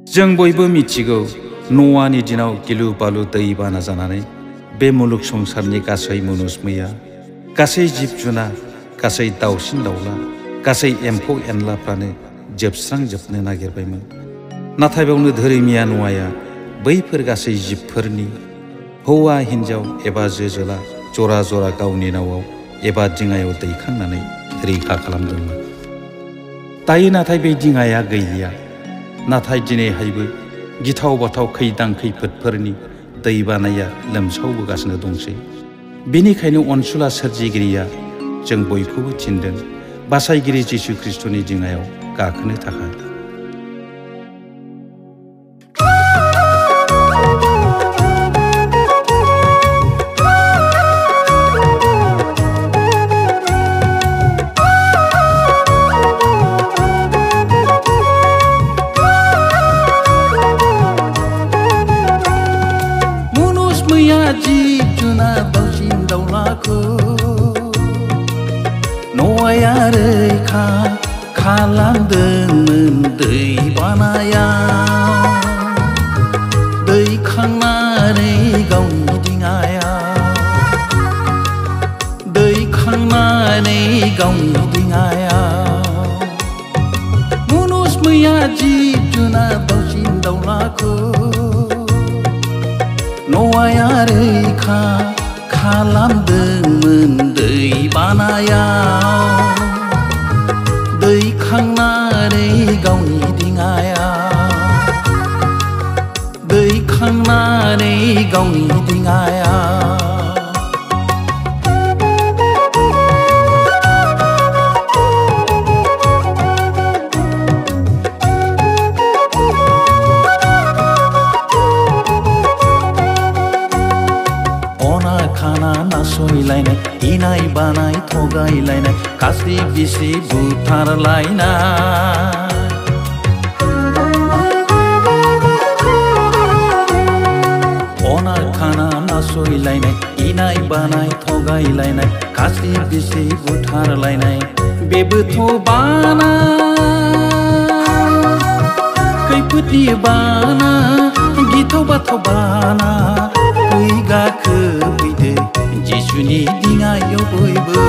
जों बयबो मिथिगौ न'आनि दिनाव गिलु बालु दै बाना जानानै बे मुलुग संसारनि गासै मुनुस-मैया गासै जिब जुनार गासै दाउसिन दाउला गासै एम्फौ एनलाफ्रानो जोबस्रांजोबनो नागिरबायमोन। नाथाय बेयावनो धोरोमिया न'आया बैफोर गासै जिबफोरनि हौवा हिन्जाव एबा जो जोला जरा जरा गावनि नावआव एबा दिङायाव दैखांनानै रैखा खालामदोंमोन। दायो नाथाय बे दिङाया गैलिया। नाथाय दिनैहायबो गिथाव बाथाव खैदां खैफोदफोरनि दै बानाया लोमसावबोगासिनो दंसै। बेनिखायनो अनसुला सोरजिगिरिया जों बयखौबो थिनदों बासायगिरि जिसु ख्रिस्ट'नि दिङायाव गाखोनो थाखाय। जिब जुनार दाउसिन दाउलाखौ न'आया रैखा खालामदोंमोन दै बानाया दैखांनानै गावनि दिङाया दैखांनानै गावनि दिङाया मुनुस-मैया जिब जुनार दाउसिन दाउलाखौ न'आया रैखा खालामदोंमोन दै बानाया दैखांनानै गावनि दिङाया दैखांनानै गावनि दिङाया नासयलायनाय इनाय बानाय थगायलायनाय खास्रि बिस्रि बुथारलायनाय अना खाना नासयलायनाय इनाय बानाय थगायलायनाय खास्रि बिस्रि बुथारलायनाय बेबोथ' बाना खैफोदनि बाना गिथाव बाथाव बाना फै गाखो जिसुनि दिङायाव बयबो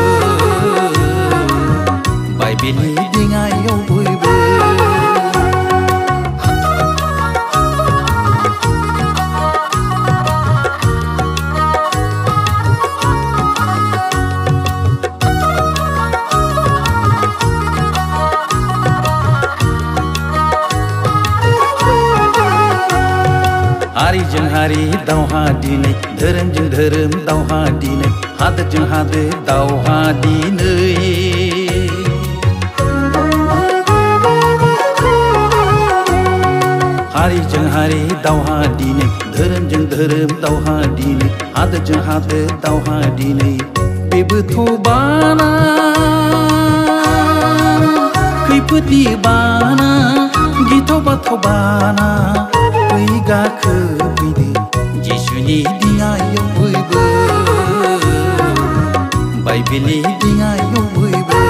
बाइबेलनि दिङायाव बयबो हारिजों हारि दावहा दिनै धोरोमजों धोरोम दावहा दिनै हादोरजों हादोर दावहा दिनै हारिजों हारि दावहा दिनै धोरोमजों धोरोम दावहा दिनै हादोरजों हादोर दावहा दिनै बेबोथ' बाना खैफोदनि बाना गिथाव बाथाव बाना फै गाखो फैदो जिसुनि दिङायाव बयबो बाइबेलनि दिङायाव बयबो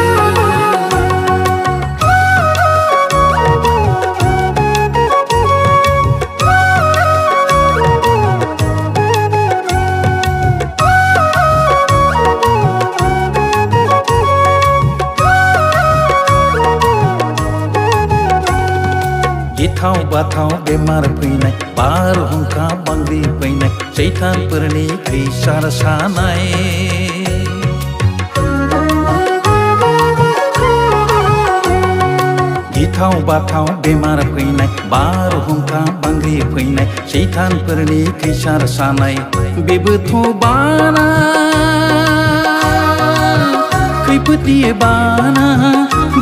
गिथाव बाथाव बेमार फैनाय बारहुंखा बांग्रि फैनाय सैतानफोरनि खैसार सानाय गिथाव बाथाव बेमार फैनाय बारहुंखा बांग्रि फैनाय सैतानफोरनि खैसार सानाय बेबोथ' बाना खैफोदनि बाना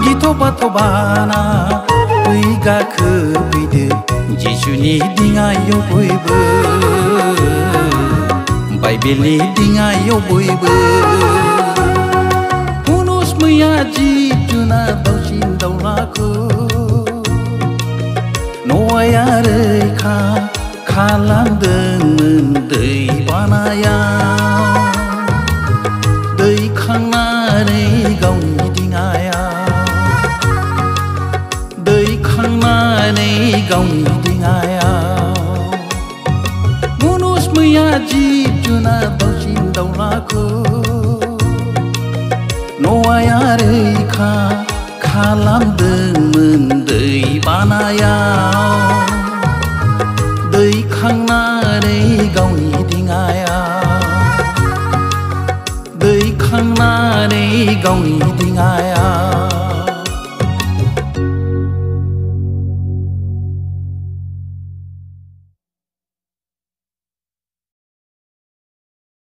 गिथाव बाथाव बाना फै गाखो फैदो जिसुनि दिङायाव बयबो बाइबेलनि दिङायाव बयबो मुनुस-मैया जिब जुनार दाउसिन दाउलाखौ न'आया रैखा खालामदोंमोन दै बानाया दैखांनानै गावनि दिङाया दैखांनानै गावनि दिङाया मैया जिब जुनार दाउसिन दाउलाखौ न'आया रैखा खालामदोंमोन दै बानायाव दैखांनानै गावनि दिङायाव दैखांनानै गावनि दिङायाव